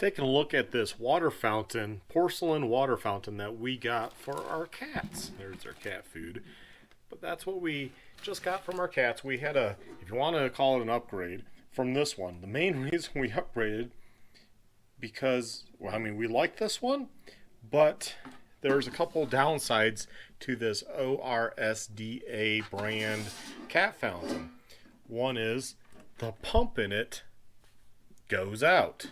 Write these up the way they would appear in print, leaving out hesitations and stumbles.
taking a look at this water fountain, porcelain water fountain that we got for our cats. There's their cat food. But that's what we just got from our cats. We had a, if you want to call it an upgrade, from this one. The main reason we upgraded, because, well, I mean, we like this one, but there's a couple downsides to this ORSDA brand cat fountain. One is the pump in it goes out.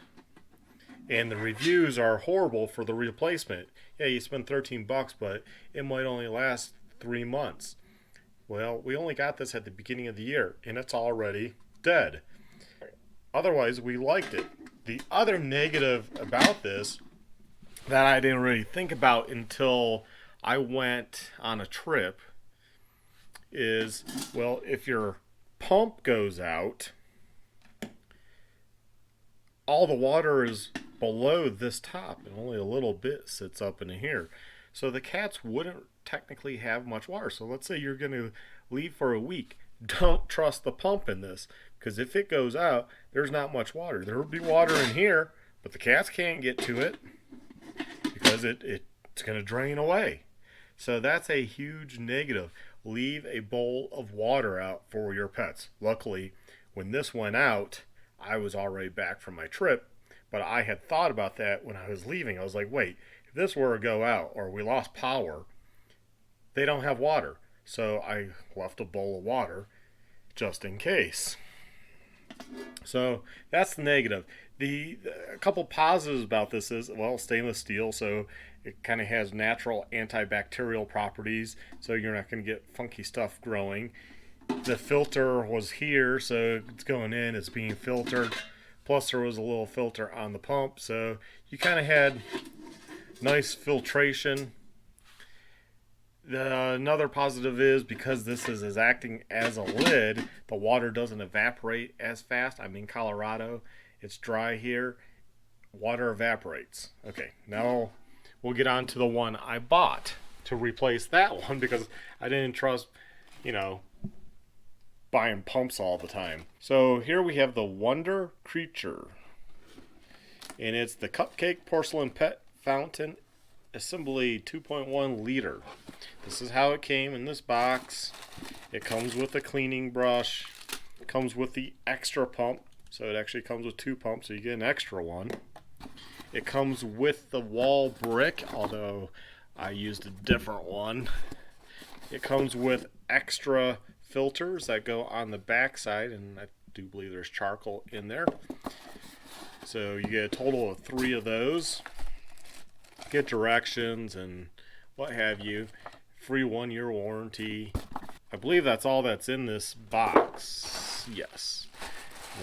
And the reviews are horrible for the replacement. Yeah, you spend 13 bucks, but it might only last 3 months. Well, we only got this at the beginning of the year, and it's already dead. Otherwise, we liked it. The other negative about this that I didn't really think about until I went on a trip is, well, if your pump goes out, all the water is below this top and only a little bit sits up in here. So the cats wouldn't technically have much water. So let's say you're going to leave for a week. Don't trust the pump in this, because if it goes out, there's not much water. There will be water in here, but the cats can't get to it because it's going to drain away. So that's a huge negative. Leave a bowl of water out for your pets. Luckily, when this went out, I was already back from my trip, but I had thought about that when I was leaving. I was like, wait, if this were to go out or we lost power, they don't have water. So I left a bowl of water just in case. So that's the negative. A couple positives about this is, well, stainless steel, so it kind of has natural antibacterial properties, so you're not going to get funky stuff growing. The filter was here, so it's going in, it's being filtered. Plus there was a little filter on the pump, so you kind of had nice filtration. Another positive is, because this is acting as a lid, the water doesn't evaporate as fast. I'm in Colorado. It's dry here. Water evaporates. Okay, now we'll get on to the one I bought to replace that one, because I didn't trust, buying pumps all the time. So here we have the Wonder Creature. And it's the Cupcake Porcelain Pet Fountain Assembly 2.1 liter. This is how it came in this box. It comes with a cleaning brush. It comes with the extra pump. So it actually comes with 2 pumps, so you get an extra one. It comes with the wall brick, although I used a different one. It comes with extra filters that go on the back side, and I do believe there's charcoal in there. So you get a total of 3 of those. Get directions and what have you. Free 1-year warranty. I believe that's all that's in this box. Yes.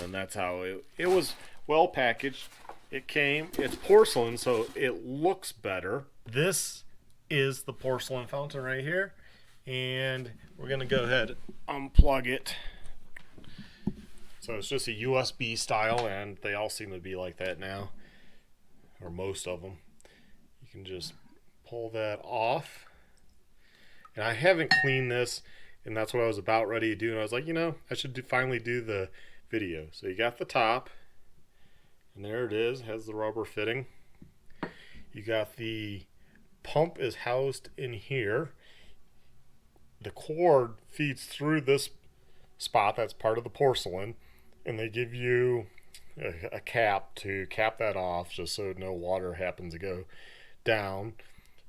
And that's how it was well packaged. It's porcelain, so it looks better. This is the porcelain fountain right here. And we're going to go ahead and unplug it. So it's just a USB style, and they all seem to be like that now. Or most of them. You can just pull that off. And I haven't cleaned this, and that's what I was about ready to do. And I was like, I should finally do the video. So you got the top, and there it is. It has the rubber fitting. You got the pump is housed in here. The cord feeds through this spot that's part of the porcelain, and they give you a cap to cap that off, just so no water happens to go down.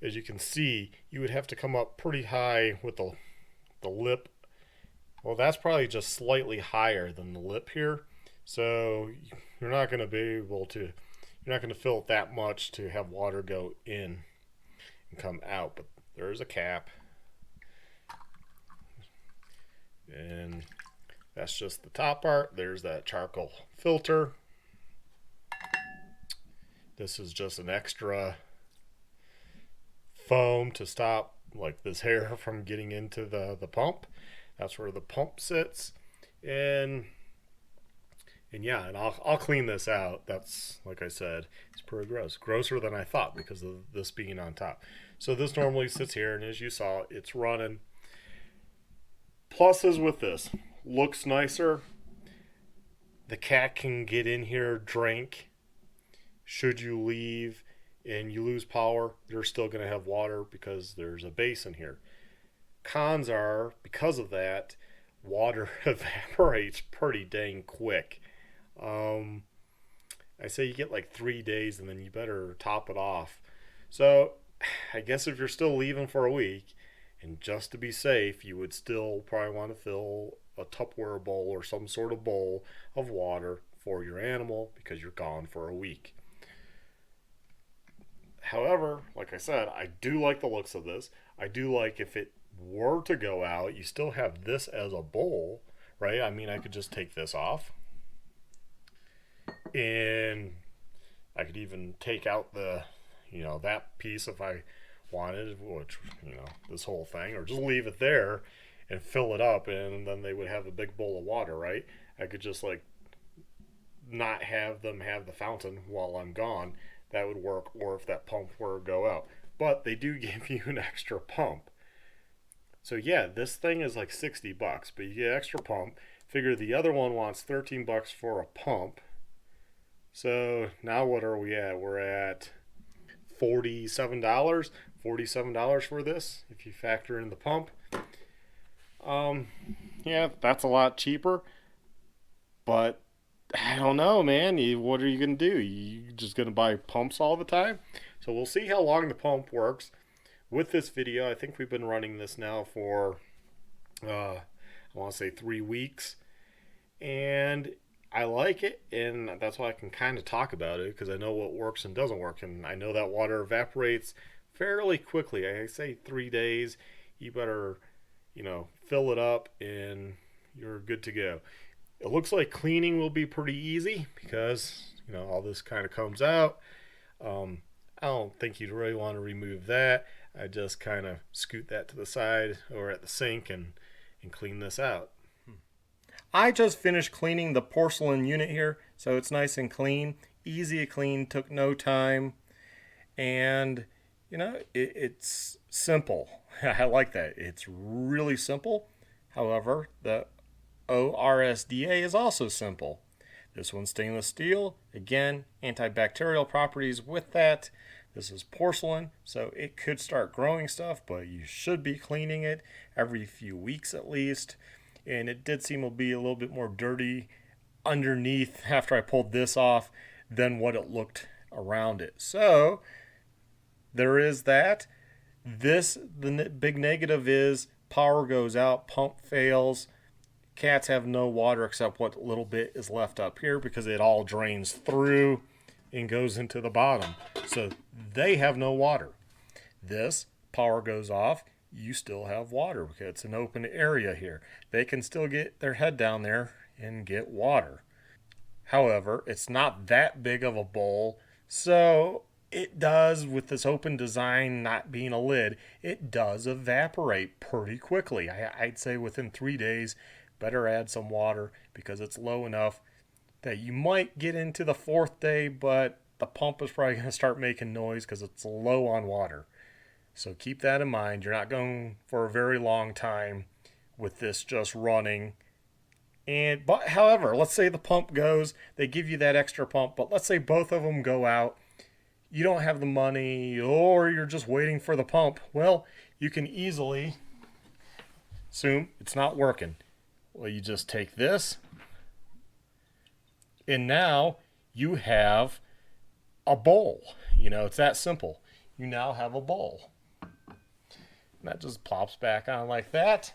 As you can see, you would have to come up pretty high with the lip. Well, that's probably just slightly higher than the lip here, so you're not going to be able to, you're not going to fill it that much to have water go in and come out. But there's a cap, and that's just the top part. There's that charcoal filter. This is just an extra foam to stop like this hair from getting into the pump. That's where the pump sits. And yeah, and I'll clean this out. That's, like I said, it's pretty gross. Grosser than I thought because of this being on top. So this normally sits here, and as you saw, it's running. Pluses with this: looks nicer. The cat can get in here, drink. should you leave and you lose power, they're still going to have water because there's a basin here. Cons are, because of that, water evaporates pretty dang quick. I say you get like 3 days and then you better top it off. So I guess if you're still leaving for a week, and just to be safe, you would still probably want to fill a Tupperware bowl or some sort of bowl of water for your animal because you're gone for a week. However, like I said, I do like the looks of this. I do like if it were to go out, you still have this as a bowl, right? I mean, I could just take this off and I could even take out the, that piece if I wanted, which, this whole thing, or just leave it there and fill it up, and then they would have a big bowl of water, right? I could just like not have them have the fountain while I'm gone. That would work, or if that pump were to go out. But they do give you an extra pump. So yeah, this thing is like $60, but you get extra pump. Figure the other one wants $13 for a pump. So now what are we at? We're at $47. $47 for this if you factor in the pump. Yeah, that's a lot cheaper. But I don't know, man. What are you going to do? You just going to buy pumps all the time? So we'll see how long the pump works. With this video, I think we've been running this now for, I want to say 3 weeks. And I like it, and that's why I can kind of talk about it, because I know what works and doesn't work. And I know that water evaporates fairly quickly. I say 3 days. You better, fill it up, and you're good to go. It looks like cleaning will be pretty easy because, all this kind of comes out. I don't think you'd really want to remove that. I just kind of scoot that to the side or at the sink and clean this out. I just finished cleaning the porcelain unit here, so it's nice and clean. Easy to clean, took no time. And, it's simple. I like that. It's really simple. However, the ORSDA is also simple. This one's stainless steel. Again, antibacterial properties with that. This is porcelain, so it could start growing stuff, but you should be cleaning it every few weeks at least. And it did seem to be a little bit more dirty underneath after I pulled this off than what it looked around it. So there is that. The big negative is power goes out, pump fails. Cats have no water except what little bit is left up here because it all drains through and goes into the bottom. So they have no water. This power goes off, you still have water because it's an open area here. They can still get their head down there and get water. However, it's not that big of a bowl, so it does, with this open design not being a lid, it does evaporate pretty quickly. I'd say within 3 days, better add some water because it's low enough that you might get into the 4th day, but the pump is probably going to start making noise because it's low on water. So keep that in mind. You're not going for a very long time with this just running. But however, let's say the pump goes, they give you that extra pump, but let's say both of them go out. You don't have the money, or you're just waiting for the pump. Well, you can easily assume it's not working. Well, you just take this, and now you have a bowl. It's that simple. You now have a bowl. And that just plops back on like that.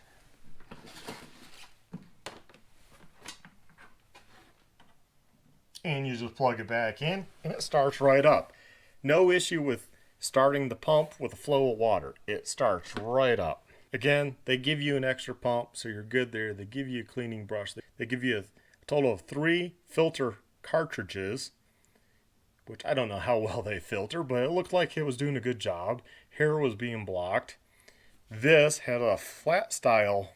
And you just plug it back in, and it starts right up. No issue with starting the pump with a flow of water. It starts right up. Again, they give you an extra pump, so you're good there. They give you a cleaning brush. They give you a total of 3 filter cartridges, which I don't know how well they filter, but it looked like it was doing a good job. Hair was being blocked. This had a flat style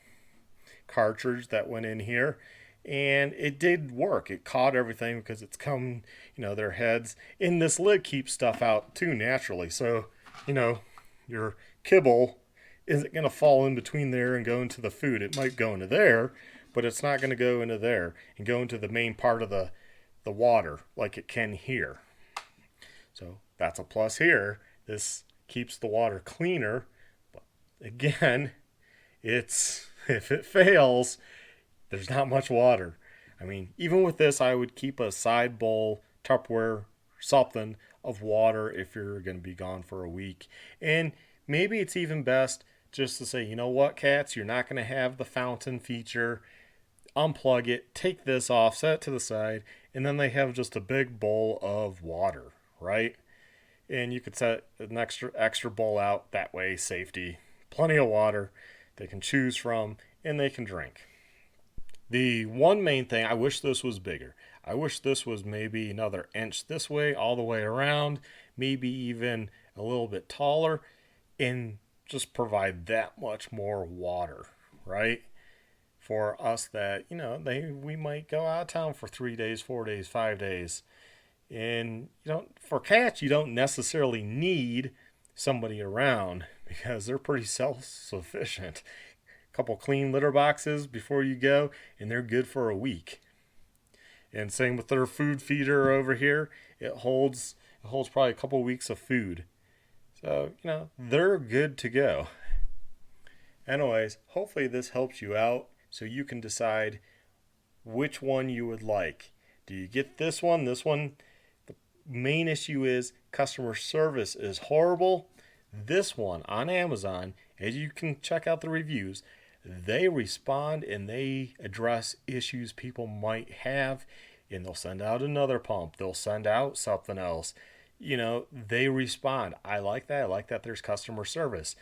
cartridge that went in here, and it did work. It caught everything because it's come, their heads. And this lid keeps stuff out too naturally. So, your kibble isn't going to fall in between there and go into the food. It might go into there, but it's not going to go into there and go into the main part of the water like it can here. So that's a plus here. This keeps the water cleaner. But again, it's if it fails, there's not much water. I mean, even with this, I would keep a side bowl, Tupperware, something of water if you're going to be gone for a week. And maybe it's even best just to say, you know what, cats, you're not going to have the fountain feature. Unplug it, take this off, set it to the side, and then they have just a big bowl of water, right? And you could set an extra bowl out. That way, safety, plenty of water they can choose from, and they can drink. The one main thing, I wish this was bigger. I wish this was maybe another inch this way, all the way around, maybe even a little bit taller, and just provide that much more water, right? For us that, we might go out of town for 3 days, 4 days, 5 days. And for cats, you don't necessarily need somebody around because they're pretty self-sufficient. A couple clean litter boxes before you go, and they're good for a week. And same with their food feeder over here. It holds probably a couple weeks of food. So, they're good to go. Anyways, hopefully this helps you out so you can decide which one you would like. Do you get this one? This one, the main issue is customer service is horrible. This one on Amazon, as you can check out the reviews, they respond and they address issues people might have, and they'll send out another pump. They'll send out something else. They respond. I like that. I like that there's customer service.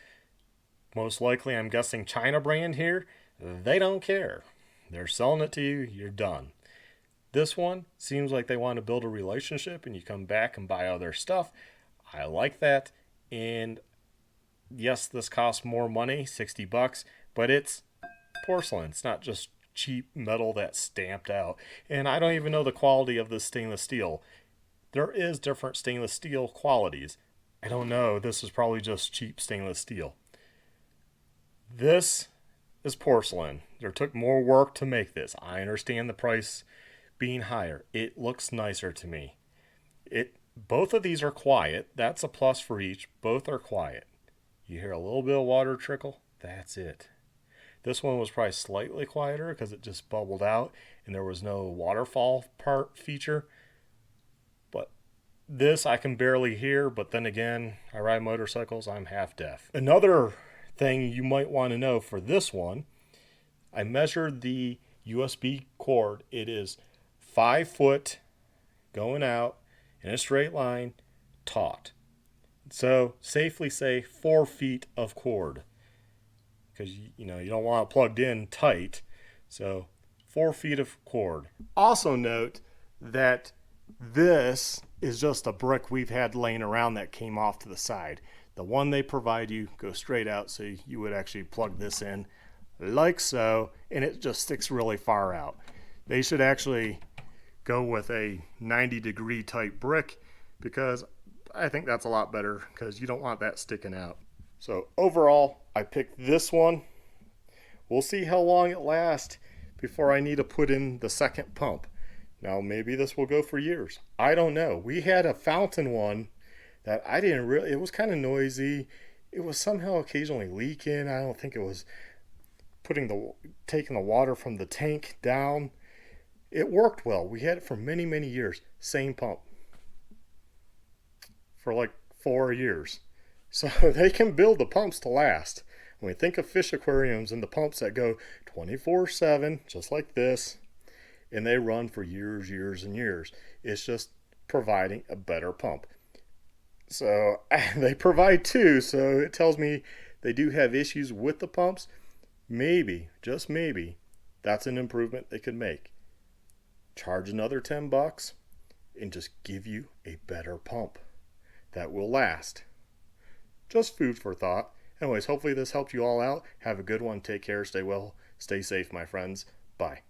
Most likely, I'm guessing China brand here, they don't care. They're selling it to you, you're done. This one seems like they want to build a relationship and you come back and buy other stuff. I like that. And yes, this costs more money, $60, but it's porcelain. It's not just cheap metal that's stamped out. And I don't even know the quality of this stainless steel. There is different stainless steel qualities. I don't know. This is probably just cheap stainless steel. This is porcelain. There took more work to make this. I understand the price being higher. It looks nicer to me. Both of these are quiet. That's a plus for each. Both are quiet. You hear a little bit of water trickle. That's it. This one was probably slightly quieter because it just bubbled out and there was no waterfall part feature. But this I can barely hear, but then again, I ride motorcycles. I'm half deaf. Another thing you might want to know for this one, I measured the USB cord. It is 5 foot going out in a straight line, taut. So safely say 4 feet of cord, because you don't want it plugged in tight. So 4 feet of cord. Also note that this is just a brick we've had laying around that came off to the side. The one they provide you goes straight out, so you would actually plug this in like so, and it just sticks really far out. They should actually go with a 90-degree type brick, because I think that's a lot better, because you don't want that sticking out. So overall, I picked this one. We'll see how long it lasts before I need to put in the second pump. Now maybe this will go for years. I don't know. We had a fountain one that I didn't really, it was kind of noisy. It was somehow occasionally leaking. I don't think it was taking the water from the tank down. It worked well. We had it for many, many years. Same pump for like 4 years. So they can build the pumps to last. When we think of fish aquariums and the pumps that go 24/7, just like this, and they run for years, years, and years. It's just providing a better pump. So they provide two, so it tells me they do have issues with the pumps. Maybe, just maybe, that's an improvement they could make. Charge another $10 and just give you a better pump that will last. Just food for thought. Anyways, hopefully this helped you all out. Have a good one. Take care. Stay well. Stay safe, my friends. Bye.